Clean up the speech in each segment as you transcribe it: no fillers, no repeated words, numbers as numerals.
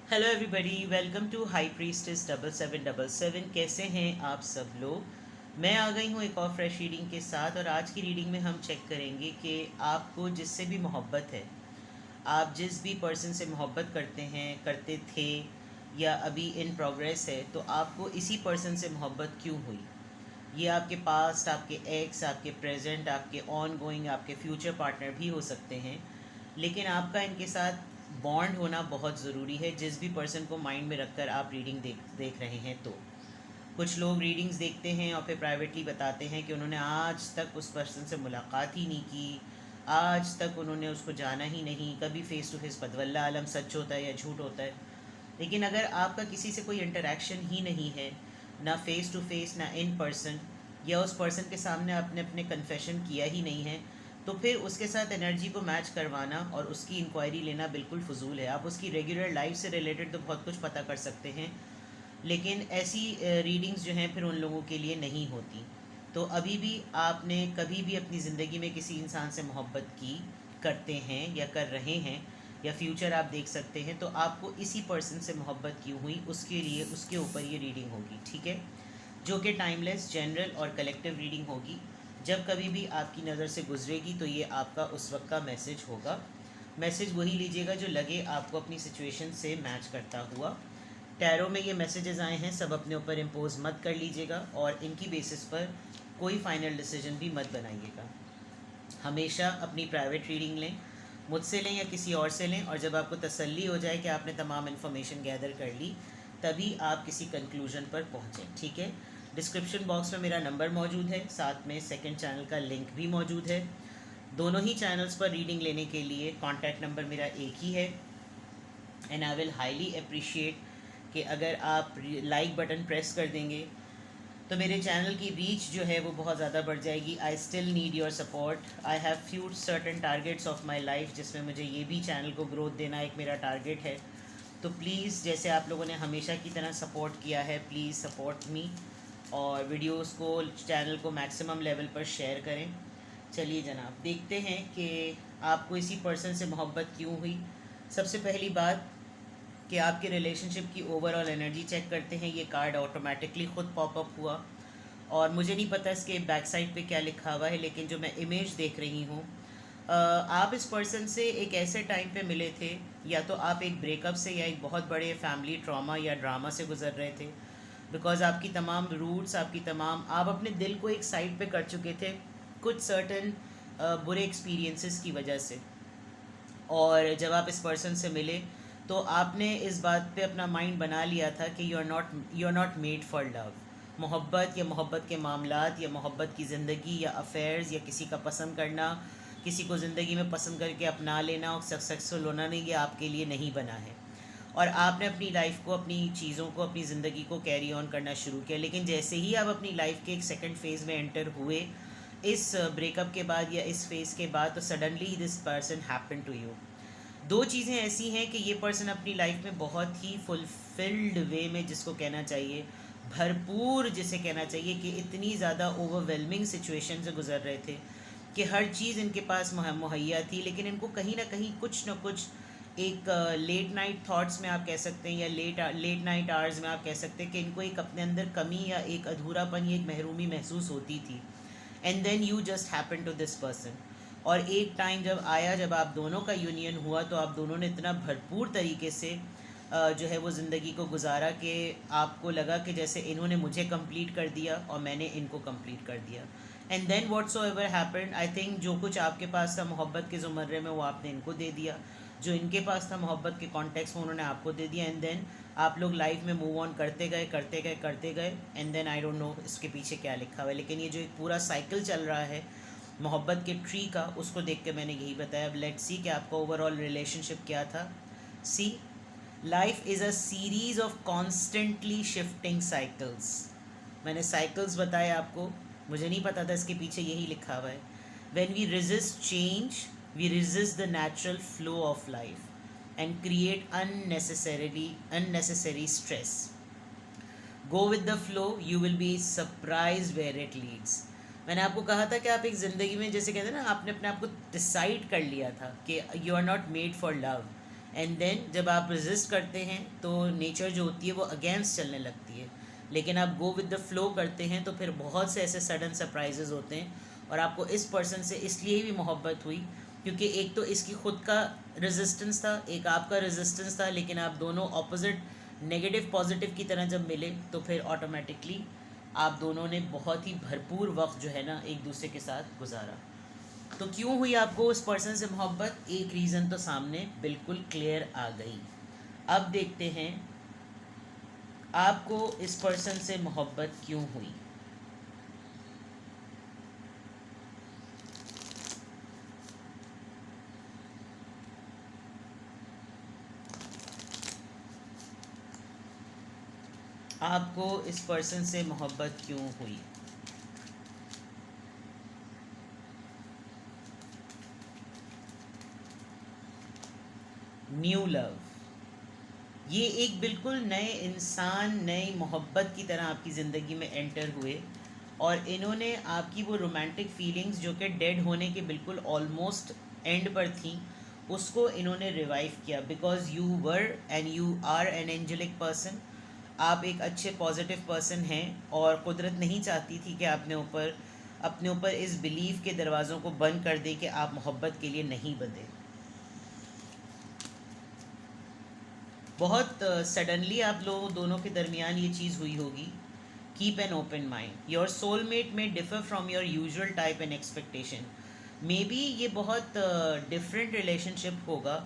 Hello everybody, welcome to high priestess 7777। कैसे हैं आप सब लोग। मैं आ गई हूँ एक और फ्रेश रीडिंग के साथ, और आज की रीडिंग में हम चेक करेंगे कि आपको जिससे भी मोहब्बत है, आप जिस भी पर्सन से मोहब्बत करते हैं, करते थे या अभी इन प्रोग्रेस है, तो आपको इसी पर्सन से मोहब्बत क्यों हुई। ये आपके पास्ट, आपके एक्स, आपके प्रेजेंट, आपके ऑन गोइंग, आपके फ्यूचर पार्टनर भी हो सकते हैं। लेकिन आपका इनके साथ बॉन्ड होना बहुत ज़रूरी है, जिस भी पर्सन को माइंड में रखकर आप रीडिंग देख रहे हैं। तो कुछ लोग रीडिंग्स देखते हैं और फिर प्राइवेटली बताते हैं कि उन्होंने आज तक उस पर्सन से मुलाकात ही नहीं की, आज तक उन्होंने उसको जाना ही नहीं, कभी फ़ेस टू फेस बदवल्ला आलम सच होता है या झूठ होता है। लेकिन अगर आपका किसी से कोई इंटरेक्शन ही नहीं है, ना फेस टू फेस ना इन पर्सन, या उस पर्सन के सामने आपने अपने कन्फेशन किया ही नहीं है, तो फिर उसके साथ एनर्जी को मैच करवाना और उसकी इंक्वायरी लेना बिल्कुल फजूल है। आप उसकी रेगुलर लाइफ से रिलेटेड तो बहुत कुछ पता कर सकते हैं, लेकिन ऐसी रीडिंग्स जो हैं फिर उन लोगों के लिए नहीं होती। तो अभी भी आपने कभी भी अपनी ज़िंदगी में किसी इंसान से मोहब्बत की, करते हैं या कर रहे हैं, या फ्यूचर आप देख सकते हैं, तो आपको इसी पर्सन से मोहब्बत क्यों हुई, उसके लिए उसके ऊपर ये रीडिंग होगी, ठीक है। जो कि टाइमलेस, जनरल और कलेक्टिव रीडिंग होगी। जब कभी भी आपकी नज़र से गुजरेगी तो ये आपका उस वक्त का मैसेज होगा। मैसेज वही लीजिएगा जो लगे आपको अपनी सिचुएशन से मैच करता हुआ। टैरो में ये मैसेजेस आए हैं, सब अपने ऊपर इम्पोज मत कर लीजिएगा और इनकी बेसिस पर कोई फाइनल डिसीजन भी मत बनाइएगा। हमेशा अपनी प्राइवेट रीडिंग लें, मुझसे लें या किसी और से लें, और जब आपको तसल्ली हो जाए कि आपने तमाम इन्फॉर्मेशन गैदर कर ली, तभी आप किसी कंक्लूजन पर पहुँचें, ठीक है। डिस्क्रिप्शन बॉक्स में मेरा नंबर मौजूद है, साथ में सेकंड चैनल का लिंक भी मौजूद है। दोनों ही चैनल्स पर रीडिंग लेने के लिए कॉन्टैक्ट नंबर मेरा एक ही है। And I will highly appreciate कि अगर आप लाइक बटन प्रेस कर देंगे तो मेरे चैनल की रीच जो है वो बहुत ज़्यादा बढ़ जाएगी। I still need your support. I have few certain targets of my life, जिसमें मुझे ये भी चैनल को ग्रोथ देना एक मेरा टारगेट है। तो प्लीज़, जैसे आप लोगों ने हमेशा की तरह सपोर्ट किया है, प्लीज़ सपोर्ट मी और वीडियोस को, चैनल को मैक्सिमम लेवल पर शेयर करें। चलिए जनाब, देखते हैं कि आपको इसी पर्सन से मोहब्बत क्यों हुई। सबसे पहली बात कि आपके रिलेशनशिप की ओवरऑल एनर्जी चेक करते हैं। ये कार्ड ऑटोमेटिकली ख़ुद पॉपअप हुआ और मुझे नहीं पता इसके बैक साइड पे क्या लिखा हुआ है, लेकिन जो मैं इमेज देख रही हूँ, आप इस पर्सन से एक ऐसे टाइम पे मिले थे, या तो आप एक ब्रेकअप से या एक बहुत बड़े फैमिली ट्रॉमा या ड्रामा से गुजर रहे थे। बिकॉज आपकी तमाम रूट्स, आपकी तमाम, आप अपने दिल को एक साइड पे कर चुके थे कुछ सर्टन बुरे एक्सपीरियंसेस की वजह से। और जब आप इस पर्सन से मिले तो आपने इस बात पे अपना माइंड बना लिया था कि you are not made for love. मोहब्बत या मोहब्बत के मामलात या मोहब्बत की ज़िंदगी या अफेयर्स या किसी का पसंद करना, किसी को ज़िंदगी में पसंद करके अपना लेना और सक्सेसफुल होना नहीं, ये आपके लिए नहीं बना है। और आपने अपनी लाइफ को, अपनी चीज़ों को, अपनी ज़िंदगी को कैरी ऑन करना शुरू किया। लेकिन जैसे ही आप अपनी लाइफ के एक सेकंड फेज़ में एंटर हुए, इस ब्रेकअप के बाद या इस फेज़ के बाद, तो suddenly this person happen to you. दो चीज़ें ऐसी हैं कि ये पर्सन अपनी लाइफ में बहुत ही फुलफिल्ड वे में, जिसको कहना चाहिए भरपूर, जिसे कहना चाहिए कि इतनी ज़्यादा ओवरवेलमिंग सिचुएशन से गुजर रहे थे कि हर चीज़ इनके पास मुहैया थी, लेकिन इनको कहीं ना कहीं कुछ ना कुछ एक लेट नाइट थॉट्स में आप कह सकते हैं, या लेट नाइट आवर्स में आप कह सकते हैं कि इनको एक अपने अंदर कमी या एक अधूरापन या एक महरूमी महसूस होती थी। And then you just happen to this person. और एक टाइम जब आया, जब आप दोनों का यूनियन हुआ, तो आप दोनों ने इतना भरपूर तरीके से जो है वो ज़िंदगी को गुजारा कि आपको लगा कि जैसे इन्होंने मुझे कंप्लीट कर दिया और मैंने इनको कंप्लीट कर दिया। And then what's ever happened, I think जो कुछ आपके पास था मोहब्बत के ज़ुमर्रे में, वो आपने इनको दे दिया। जो इनके पास था मोहब्बत के कॉन्टेक्स्ट में, उन्होंने आपको दे दिया। एंड देन आप लोग लाइफ में मूव ऑन करते गए, करते गए, करते गए। And then I don't know इसके पीछे क्या लिखा हुआ है, लेकिन ये जो एक पूरा साइकिल चल रहा है मोहब्बत के ट्री का, उसको देख के मैंने यही बताया। अब लेट्स सी कि आपका ओवरऑल रिलेशनशिप क्या था। See, life is a series of constantly shifting cycles. मैंने साइकिल्स बताए आपको, मुझे नहीं पता था इसके पीछे यही लिखा हुआ है। When we resist change, we resist the natural flow of life and create unnecessary stress. Go with the flow, you will be surprise where it leads. मैंने आपको कहा था कि आप एक ज़िंदगी में, जैसे कहते हैं ना, आपने अपने आप को डिसाइड कर लिया था कि you are not made for love, and then जब आप रेजिस्ट करते हैं तो नेचर जो होती है वो अगेंस्ट चलने लगती है। लेकिन आप गो विद द फ्लो करते हैं तो फिर बहुत से ऐसे सडन सरप्राइजेज होते हैं। और आपको इस पर्सन से इसलिए भी मोहब्बत हुई क्योंकि एक तो इसकी खुद का रेजिस्टेंस था, एक आपका रेजिस्टेंस था, लेकिन आप दोनों ऑपोजिट नेगेटिव पॉजिटिव की तरह जब मिले तो फिर ऑटोमेटिकली आप दोनों ने बहुत ही भरपूर वक्त जो है ना एक दूसरे के साथ गुजारा। तो क्यों हुई आपको उस पर्सन से मोहब्बत, एक रीज़न तो सामने बिल्कुल क्लियर आ गई। अब देखते हैं आपको इस पर्सन से मोहब्बत क्यों हुई। आपको इस पर्सन से मोहब्बत क्यों हुई। न्यू लव, ये एक बिल्कुल नए इंसान, नई मोहब्बत की तरह आपकी ज़िंदगी में एंटर हुए और इन्होंने आपकी वो रोमांटिक फीलिंग्स जो कि डेड होने के बिल्कुल ऑलमोस्ट एंड पर थी, उसको इन्होंने रिवाइव किया। Because you were and you are an angelic person, आप एक अच्छे पॉजिटिव पर्सन हैं और कुदरत नहीं चाहती थी कि अपने ऊपर इस बिलीफ के दरवाज़ों को बंद कर दे कि आप मोहब्बत के लिए नहीं बंधे। बहुत सडनली आप लोगों दोनों के दरमियान ये चीज़ हुई होगी। Keep an open mind, your soulmate may differ from your usual type and expectation. Maybe ये बहुत डिफरेंट रिलेशनशिप होगा।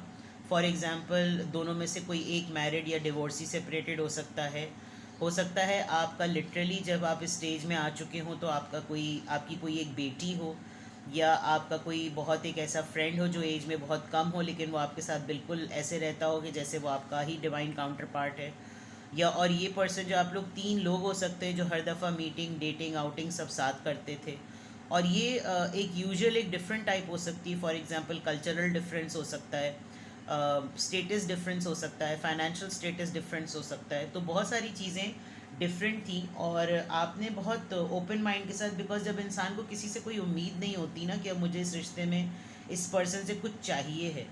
फॉर एग्ज़ाम्पल दोनों में से कोई एक मैरिड या डिवोर्सी सेपरेटेड हो सकता है आपका लिटरली जब आप इस स्टेज में आ चुके हों तो आपकी कोई एक बेटी हो, या आपका कोई बहुत एक ऐसा फ्रेंड हो जो एज में बहुत कम हो लेकिन वो आपके साथ बिल्कुल ऐसे रहता हो कि जैसे वो आपका ही डिवाइन काउंटर पार्ट है। या और ये पर्सन जो आप लोग 3 लोग हो सकते हैं जो हर दफ़ा मीटिंग, डेटिंग, आउटिंग सब साथ करते थे। और ये एक यूजुअल एक डिफरेंट टाइप हो सकती है। फॉर एग्जांपल कल्चरल डिफरेंस हो सकता है, स्टेटस डिफरेंस हो सकता है, फाइनेंशियल स्टेटस डिफरेंस हो सकता है। तो बहुत सारी चीज़ें डिफरेंट थी और आपने बहुत ओपन माइंड के साथ, बिकॉज जब इंसान को किसी से कोई उम्मीद नहीं होती ना कि अब मुझे इस रिश्ते में इस पर्सन से कुछ चाहिए है,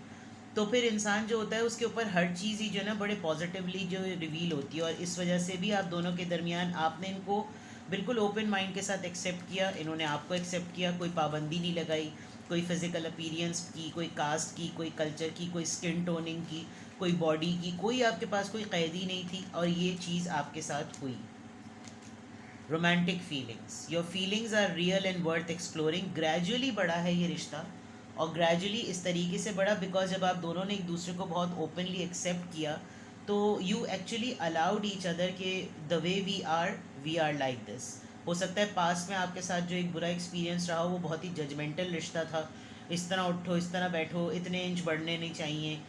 तो फिर इंसान जो होता है उसके ऊपर हर चीज़ ही जो है ना बड़े पॉजिटिवली जो रिवील होती है। और इस वजह से भी आप दोनों के दरमियान आपने इनको बिल्कुल ओपन माइंड के साथ एक्सेप्ट किया, इन्होंने आपको एक्सेप्ट किया, कोई पाबंदी नहीं लगाई, कोई फिज़िकल अपीरियंस की, कोई कास्ट की, कोई कल्चर की, कोई स्किन टोनिंग की, कोई बॉडी की, कोई आपके पास कोई कैद ही नहीं थी और ये चीज़ आपके साथ हुई। Romantic feelings, your feelings are real and worth exploring. Gradually बढ़ा है ये रिश्ता और ग्रेजुअली इस तरीके से बढ़ा बिकॉज जब आप दोनों ने एक दूसरे को बहुत ओपनली एक्सेप्ट किया तो you actually allowed each other के the way we are like this. हो सकता है पास्ट में आपके साथ जो एक बुरा एक्सपीरियंस रहा हो वो बहुत ही जजमेंटल रिश्ता था, इस तरह उठो, इस तरह बैठो, इतने इंच बढ़ने नहीं चाहिए,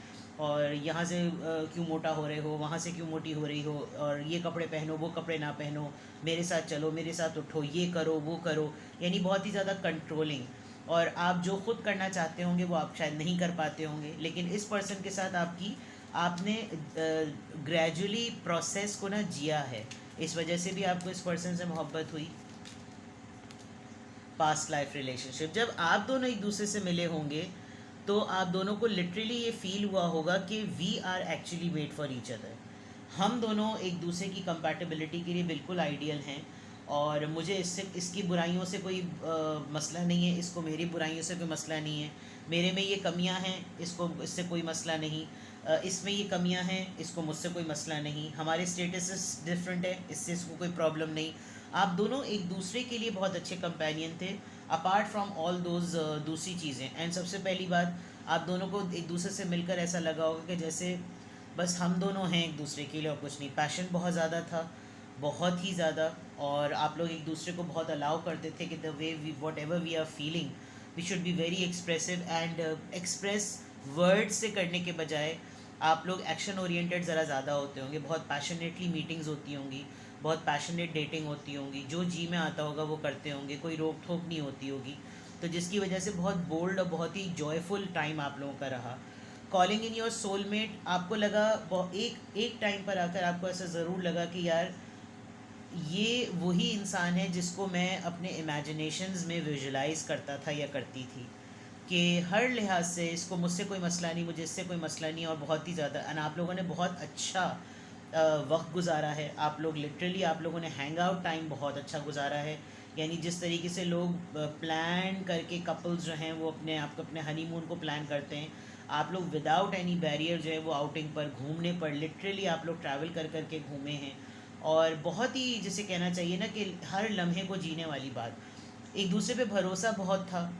और यहाँ से क्यों मोटा हो रहे हो, वहाँ से क्यों मोटी हो रही हो, और ये कपड़े पहनो, वो कपड़े ना पहनो, मेरे साथ चलो, मेरे साथ उठो, ये करो, वो करो, यानी बहुत ही ज़्यादा कंट्रोलिंग। और आप जो खुद करना चाहते होंगे वो आप शायद नहीं कर पाते होंगे, लेकिन इस पर्सन के साथ आपने ग्रेजुअली प्रोसेस को ना जिया है, इस वजह से भी आपको इस पर्सन से मोहब्बत हुई। पास्ट लाइफ रिलेशनशिप, जब आप दोनों एक दूसरे से मिले होंगे तो आप दोनों को लिटरली ये फील हुआ होगा कि we are actually made for each other. हम दोनों एक दूसरे की कंपैटिबिलिटी के लिए बिल्कुल आइडियल हैं और मुझे इसकी बुराइयों से कोई मसला नहीं है, इसको मेरी बुराइयों से कोई मसला नहीं है। मेरे में ये कमियां हैं, इससे कोई मसला नहीं, इसमें ये कमियां हैं, इसको मुझसे कोई मसला नहीं, हमारे स्टेटस डिफरेंट है, इससे इसको कोई प्रॉब्लम नहीं। आप दोनों एक दूसरे के लिए बहुत अच्छे कंपेनियन थे अपार्ट फ्रॉम ऑल दोज दूसरी चीज़ें। एंड सबसे पहली बात, आप दोनों को एक दूसरे से मिलकर ऐसा लगा होगा कि जैसे बस हम दोनों हैं एक दूसरे के लिए और कुछ नहीं। पैशन बहुत ज़्यादा था, बहुत ही ज़्यादा, और आप लोग एक दूसरे को बहुत अलाउ करते थे कि the way we what ever we are feeling we should be very expressive and express word से करने के बजाय आप लोग एक्शन ओरिएंटेड ज़रा ज़्यादा होते होंगे। बहुत पैशनेटली मीटिंग्स होती होंगी, बहुत पैशनेट डेटिंग होती होंगी, जो जी में आता होगा वो करते होंगे, कोई रोक ठोक नहीं होती होगी, तो जिसकी वजह से बहुत बोल्ड और बहुत ही जॉयफुल टाइम आप लोगों का रहा। कॉलिंग इन योर सोलमेट, आपको लगा एक टाइम पर आकर आपको ऐसा ज़रूर लगा कि यार ये वही इंसान है जिसको मैं अपने इमेजिनेशंस में विजुलाइज करता था या करती थी, कि हर लिहाज से इसको मुझसे कोई मसला नहीं, मुझे इससे कोई मसला नहीं, और बहुत ही ज़्यादा एंड आप लोगों ने बहुत अच्छा वक्त गुजारा है। आप लोग लिटरली आप लोगों ने हैंग आउट टाइम बहुत अच्छा गुजारा है। यानी जिस तरीके से लोग प्लान करके कपल्स जो हैं वो अपने आप को अपने हनीमून को प्लान करते हैं, आप लोग विदाउट एनी बैरियर जो है वो आउटिंग पर घूमने पर लिटरली आप लोग ट्रैवल कर कर के घूमे हैं। और बहुत ही जिसे कहना चाहिए ना कि हर लम्हे को जीने वाली बात, एक दूसरे पे भरोसा बहुत था,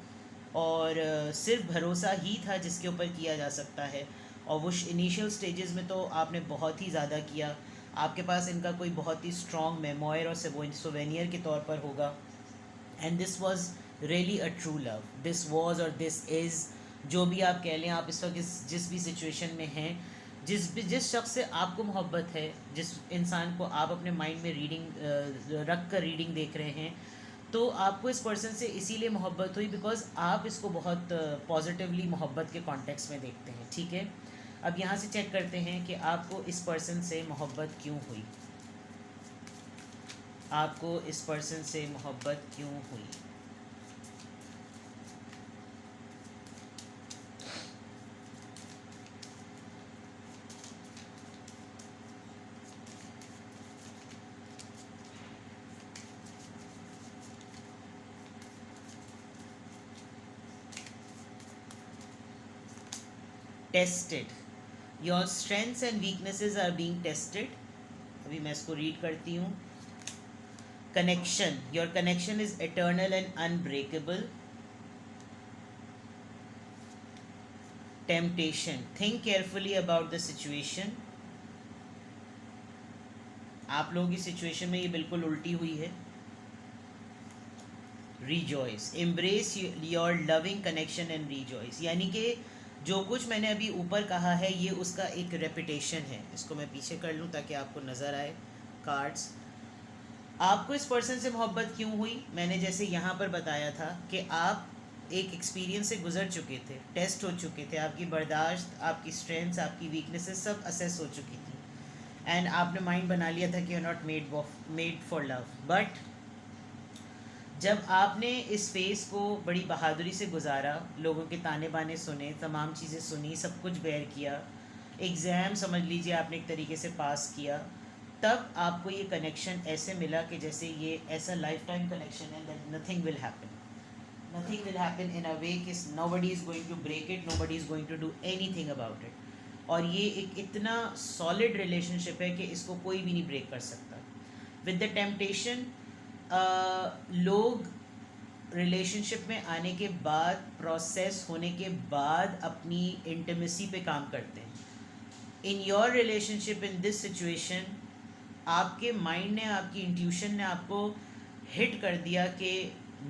और सिर्फ भरोसा ही था जिसके ऊपर किया जा सकता है। और वो इनिशियल स्टेजेस में तो आपने बहुत ही ज़्यादा किया। आपके पास इनका कोई बहुत ही स्ट्रॉन्ग मेमोयर और सोवेनियर के तौर पर होगा। And this was really a true love, this was और दिस इज़, जो भी आप कह लें। आप इस वक्त जिस भी सिचुएशन में हैं, जिस शख्स से आपको मोहब्बत है, जिस इंसान को आप अपने माइंड में रीडिंग रख कर रीडिंग देख रहे हैं, तो आपको इस पर्सन से इसीलिए मोहब्बत हुई बिकॉज आप इसको बहुत पॉजिटिवली मोहब्बत के कॉन्टेक्स्ट में देखते हैं। ठीक है, अब यहाँ से चेक करते हैं कि आपको इस पर्सन से मोहब्बत क्यों हुई। आपको इस पर्सन से मोहब्बत क्यों हुई। Tested, your strengths and weaknesses are being tested. अभी मैं इसको रीड करती हूँ। Connection, your connection is eternal and unbreakable. Temptation, think carefully about the situation. आप लोगों की सिचुएशन में ये बिल्कुल उल्टी हुई है। Rejoice, embrace your loving connection and rejoice, यानी कि जो कुछ मैंने अभी ऊपर कहा है ये उसका एक रेपिटेशन है। इसको मैं पीछे कर लूँ ताकि आपको नज़र आए कार्ड्स। आपको इस पर्सन से मोहब्बत क्यों हुई, मैंने जैसे यहाँ पर बताया था कि आप एक एक्सपीरियंस से गुजर चुके थे, टेस्ट हो चुके थे, आपकी बर्दाश्त, आपकी स्ट्रेंथ्स, आपकी वीकनेसेस सब असेस हो चुकी थी, एंड आपने माइंड बना लिया था कि you are not made for love. But जब आपने इस फेज़ को बड़ी बहादुरी से गुजारा, लोगों के ताने बाने सुने, तमाम चीज़ें सुनी, सब कुछ बेयर किया, एग्ज़ाम समझ लीजिए आपने एक तरीके से पास किया, तब आपको ये कनेक्शन ऐसे मिला कि जैसे ये ऐसा लाइफ टाइम कनेक्शन है that nothing will happen in a way कि nobody is going to break it, nobody is going to do anything about it. और ये एक इतना सॉलिड रिलेशनशिप है कि इसको कोई भी नहीं ब्रेक कर सकता। विद द टेम्पटेशन, लोग रिलेशनशिप में आने के बाद, प्रोसेस होने के बाद अपनी इंटीमेसी पे काम करते हैं। In your relationship, in this situation, आपके माइंड ने, आपकी इंट्यूशन ने आपको हिट कर दिया कि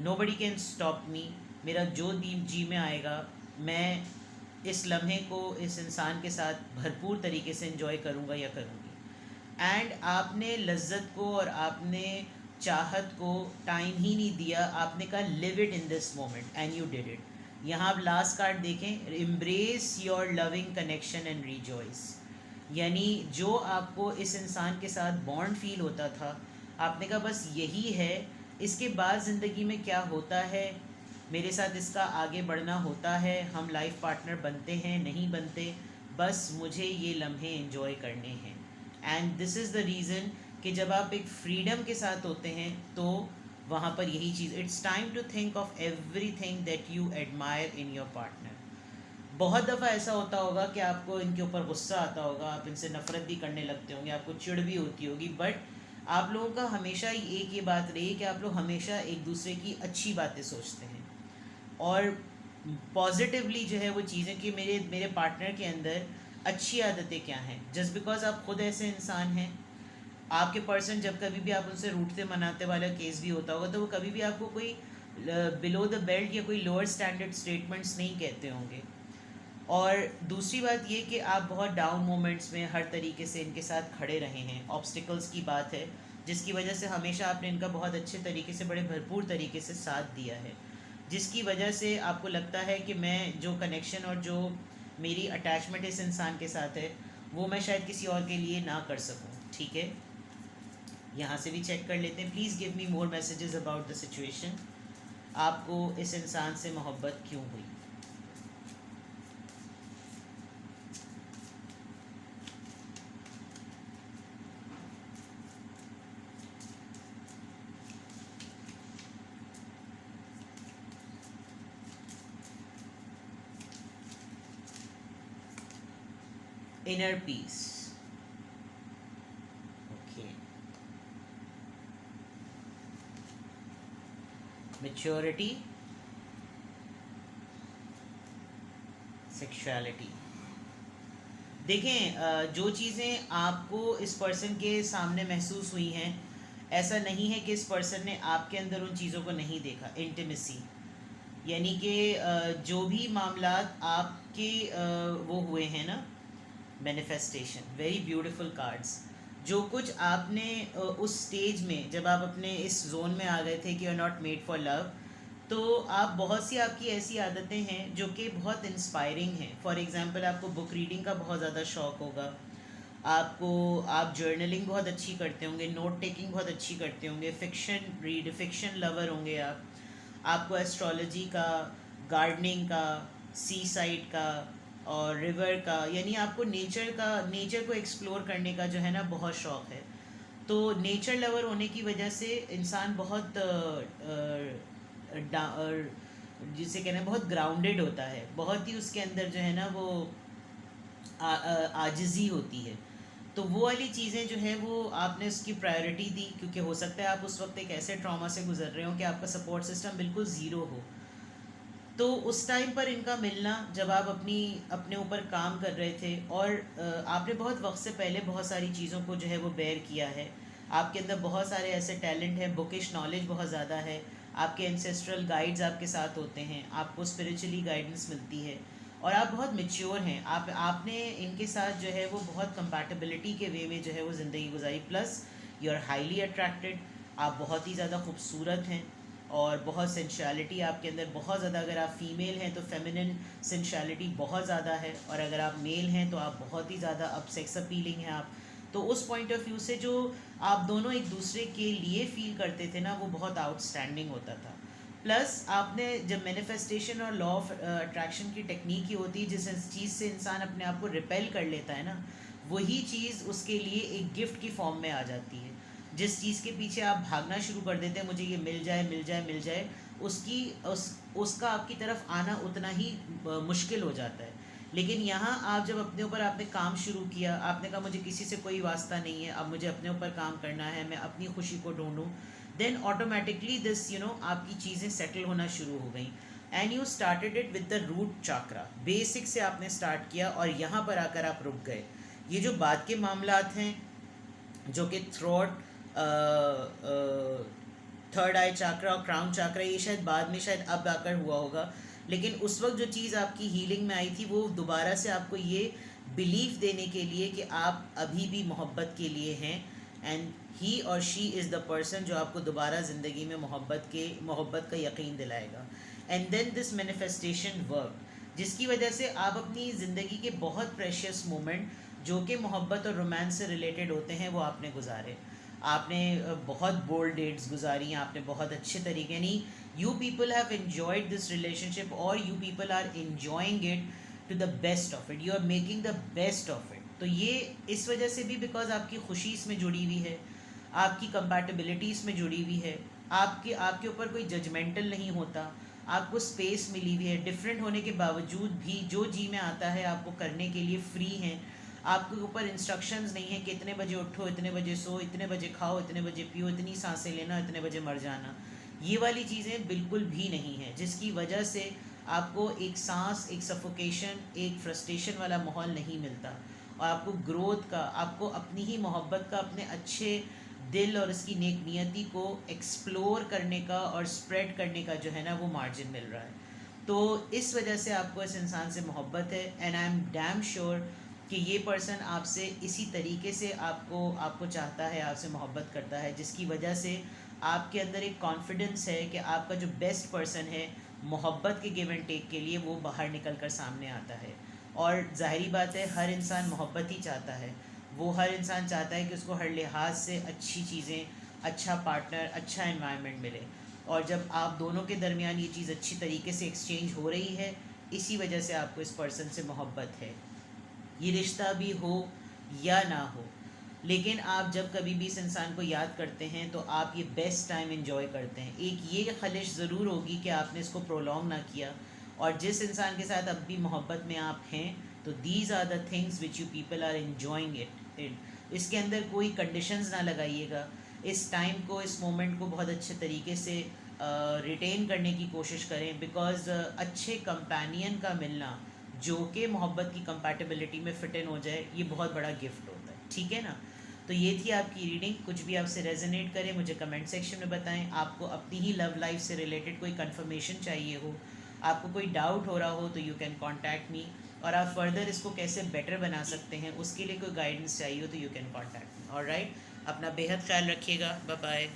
नोबडी कैन स्टॉप मी, मेरा जो जी में आएगा, मैं इस लम्हे को इस इंसान के साथ भरपूर तरीके से एंजॉय करूँगा या करूँगी। एंड आपने लज्जत को और आपने चाहत को टाइम ही नहीं दिया, आपने कहा live it in this moment and you did it. यहाँ आप लास्ट कार्ड देखें, embrace your loving connection and rejoice, यानी जो आपको इस इंसान के साथ बॉन्ड फील होता था, आपने कहा बस यही है, इसके बाद ज़िंदगी में क्या होता है, मेरे साथ इसका आगे बढ़ना होता है, हम लाइफ पार्टनर बनते हैं नहीं बनते, बस मुझे ये लम्हे एंजॉय करने हैं। And this is the reason कि जब आप एक फ्रीडम के साथ होते हैं तो वहाँ पर यही चीज़, it's time to think of everything that you admire in your partner. बहुत दफ़ा ऐसा होता होगा कि आपको इनके ऊपर गुस्सा आता होगा, आप इनसे नफ़रत भी करने लगते होंगे, आपको चिढ़ भी होती होगी, बट आप लोगों का हमेशा एक ये बात रही कि आप लोग हमेशा एक दूसरे की अच्छी बातें सोचते हैं और पॉजिटिवली जो है वो चीज़ें कि मेरे पार्टनर के अंदर अच्छी आदतें क्या हैं। जस्ट बिकॉज आप खुद ऐसे इंसान हैं, आपके पर्सन जब कभी भी आप उनसे रूठते मनाते वाला केस भी होता होगा तो वो कभी भी आपको कोई बिलो द बेल्ट या कोई लोअर स्टैंडर्ड स्टेटमेंट्स नहीं कहते होंगे। और दूसरी बात ये कि आप बहुत डाउन मोमेंट्स में हर तरीके से इनके साथ खड़े रहे हैं, ऑब्स्टिकल्स की बात है जिसकी वजह से हमेशा आपने इनका बहुत अच्छे तरीके से, बड़े भरपूर तरीके से साथ दिया है, जिसकी वजह से आपको लगता है कि मैं जो कनेक्शन और जो मेरी अटैचमेंट इस इंसान के साथ है वो मैं शायद किसी और के लिए ना कर सकूं। ठीक है, यहाँ से भी चेक कर लेते हैं। Please give me more messages about the situation. आपको इस इंसान से मोहब्बत क्यों हुई। inner peace. Okay. Maturity, sexuality. देखें, जो चीज़ें आपको इस पर्सन के सामने महसूस हुई हैं, ऐसा नहीं है कि इस पर्सन ने आपके अंदर उन चीज़ों को नहीं देखा. इंटीमेसी यानी कि जो भी मामलात आपके वो हुए हैं ना, मैनिफेस्टेशन, वेरी ब्यूटीफुल कार्ड्स. जो कुछ आपने उस स्टेज में, जब आप अपने इस जोन में आ गए थे कि you are not made for love, तो आप बहुत सी आपकी ऐसी आदतें हैं जो कि बहुत इंस्पायरिंग हैं. फॉर एग्जांपल, आपको बुक रीडिंग का बहुत ज़्यादा शौक़ होगा. आप जर्नलिंग बहुत अच्छी करते होंगे, नोट टेकिंग बहुत अच्छी करते होंगे, फिक्शन लवर होंगे आप. आपको एस्ट्रोलॉजी का, गार्डनिंग का, सी साइड का और रिवर का, यानी आपको नेचर को एक्सप्लोर करने का जो है ना बहुत शौक़ है. तो नेचर लवर होने की वजह से इंसान बहुत जिसे कहना है बहुत ग्राउंडेड होता है. बहुत ही उसके अंदर जो है ना वो आजिज़ी होती है. तो वो वाली चीज़ें जो है वो आपने उसकी प्रायोरिटी दी, क्योंकि हो सकता है आप उस वक्त एक ऐसे ट्रॉमा से गुजर रहे हो कि आपका सपोर्ट सिस्टम बिल्कुल ज़ीरो हो. तो उस टाइम पर इनका मिलना, जब आप अपने ऊपर काम कर रहे थे और आपने बहुत वक्त से पहले बहुत सारी चीज़ों को जो है वो बेयर किया है. आपके अंदर बहुत सारे ऐसे टैलेंट हैं, बुकिश नॉलेज बहुत ज़्यादा है. आपके एंसेस्ट्रल गाइड्स आपके साथ होते हैं, आपको स्पिरिचुअली गाइडेंस मिलती है और आप बहुत मैच्योर हैं. आपने इनके साथ जो है वो बहुत कंपैटिबिलिटी के वे में जो है वो ज़िंदगी गुजारी. Plus you are highly attracted, आप बहुत ही ज़्यादा खूबसूरत हैं और बहुत सेंशुअलिटी आपके अंदर बहुत ज़्यादा. अगर आप फीमेल हैं तो फेमिनिन सेंशुअलिटी बहुत ज़्यादा है, और अगर आप मेल हैं तो आप बहुत ही ज़्यादा अब सेक्स अपीलिंग हैं आप. तो उस पॉइंट ऑफ व्यू से जो आप दोनों एक दूसरे के लिए फील करते थे ना, वो बहुत आउटस्टैंडिंग होता था. प्लस आपने जब मैनिफेस्टेशन और लॉ ऑफ अट्रैक्शन की टेक्निक ही होती है, जिस चीज़ से इंसान अपने आप को रिपेल कर लेता है ना, वही चीज़ उसके लिए एक गिफ्ट की फॉर्म में आ जाती है. जिस चीज़ के पीछे आप भागना शुरू कर देते हैं, मुझे ये मिल जाए मिल जाए मिल जाए, उसका आपकी तरफ आना उतना ही मुश्किल हो जाता है. लेकिन यहाँ आप जब अपने ऊपर आपने काम शुरू किया, आपने कहा मुझे किसी से कोई वास्ता नहीं है, अब मुझे अपने ऊपर काम करना है, मैं अपनी खुशी को ढूंढूं, देन ऑटोमेटिकली दिस आपकी चीज़ें सेटल होना शुरू हो गई. And you started it with the root chakra. Basic से आपने स्टार्ट किया और यहाँ पर आकर आप रुक गए. ये जो बाद के मामलात हैं, जो कि थ्रोट थर्ड आई चाक्रा और क्राउन चाक्रा, ये शायद बाद में, शायद अब आकर हुआ होगा. लेकिन उस वक्त जो चीज़ आपकी हीलिंग में आई थी, वो दोबारा से आपको ये बिलीफ देने के लिए कि आप अभी भी मोहब्बत के लिए हैं, एंड ही और शी इज़ द पर्सन जो आपको दोबारा ज़िंदगी में मोहब्बत का यकीन दिलाएगा. And then this manifestation work, जिसकी वजह से आप अपनी ज़िंदगी के बहुत प्रेशियस मोमेंट जो कि मोहब्बत और रोमांस से रिलेटेड होते हैं वो आपने गुजारे. आपने बहुत बोल्ड डेट्स गुजारी, आपने बहुत अच्छे तरीके, यानी you people have enjoyed this relationship और you people are enjoying it to the best of it. You are making the best of it. तो ये इस वजह से भी, बिकॉज आपकी खुशी इसमें जुड़ी हुई है, आपकी कंपैटिबिलिटी इसमें जुड़ी हुई है, आपके ऊपर कोई जजमेंटल नहीं होता, आपको स्पेस मिली हुई है. डिफरेंट होने के बावजूद भी जो जी में आता है आपको करने के लिए फ्री हैं. आपके ऊपर इंस्ट्रक्शंस नहीं है कि इतने बजे उठो, इतने बजे सो, इतने बजे खाओ, इतने बजे पियो, इतनी सांसें लेना, इतने बजे मर जाना. ये वाली चीज़ें बिल्कुल भी नहीं है, जिसकी वजह से आपको एक सांस, एक सफोकेशन, एक फ्रस्ट्रेशन वाला माहौल नहीं मिलता. और आपको ग्रोथ का, आपको अपनी ही मोहब्बत का, अपने अच्छे दिल और इसकी नेक नियति को एक्सप्लोर करने का और स्प्रेड करने का जो है ना वो मार्जिन मिल रहा है. तो इस वजह से आपको इस इंसान से मोहब्बत है. And I am damn sure कि ये पर्सन आपसे इसी तरीके से आपको चाहता है, आपसे मोहब्बत करता है, जिसकी वजह से आपके अंदर एक कॉन्फिडेंस है कि आपका जो बेस्ट पर्सन है मोहब्बत के गिव एंड टेक के लिए, वो बाहर निकल कर सामने आता है. और ज़ाहिरी बात है, हर इंसान मोहब्बत ही चाहता है. वो हर इंसान चाहता है कि उसको हर लिहाज से अच्छी चीज़ें, अच्छा पार्टनर, अच्छा एनवायरनमेंट मिले. और जब आप दोनों के दरमियान ये चीज़ अच्छी तरीके से एक्सचेंज हो रही है, इसी वजह से आपको इस पर्सन से मोहब्बत है. ये रिश्ता भी हो या ना हो, लेकिन आप जब कभी भी इस इंसान को याद करते हैं तो आप ये बेस्ट टाइम एंजॉय करते हैं. एक ये ख्वाहिश ज़रूर होगी कि आपने इसको प्रोलॉन्ग ना किया, और जिस इंसान के साथ अब भी मोहब्बत में आप हैं तो these are the things which you people are enjoying it in. इसके अंदर कोई कंडीशंस ना लगाइएगा, इस टाइम को, इस मोमेंट को बहुत अच्छे तरीके से रिटेन करने की कोशिश करें, बिकॉज अच्छे कंपेनियन का मिलना जो कि मोहब्बत की कंपैटिबिलिटी में फिट इन हो जाए, ये बहुत बड़ा गिफ्ट होता है, ठीक है ना। तो ये थी आपकी रीडिंग। कुछ भी आपसे रेजोनेट करे मुझे कमेंट सेक्शन में बताएं। आपको अपनी ही लव लाइफ से रिलेटेड कोई कंफर्मेशन चाहिए हो, आपको कोई डाउट हो रहा हो, तो यू कैन कॉन्टैक्ट मी। और आप फर्दर इसको कैसे बेटर बना सकते हैं उसके लिए कोई गाइडेंस चाहिए हो तो you can contact me. Alright, अपना बेहद ख्याल रखिएगा। Bye bye.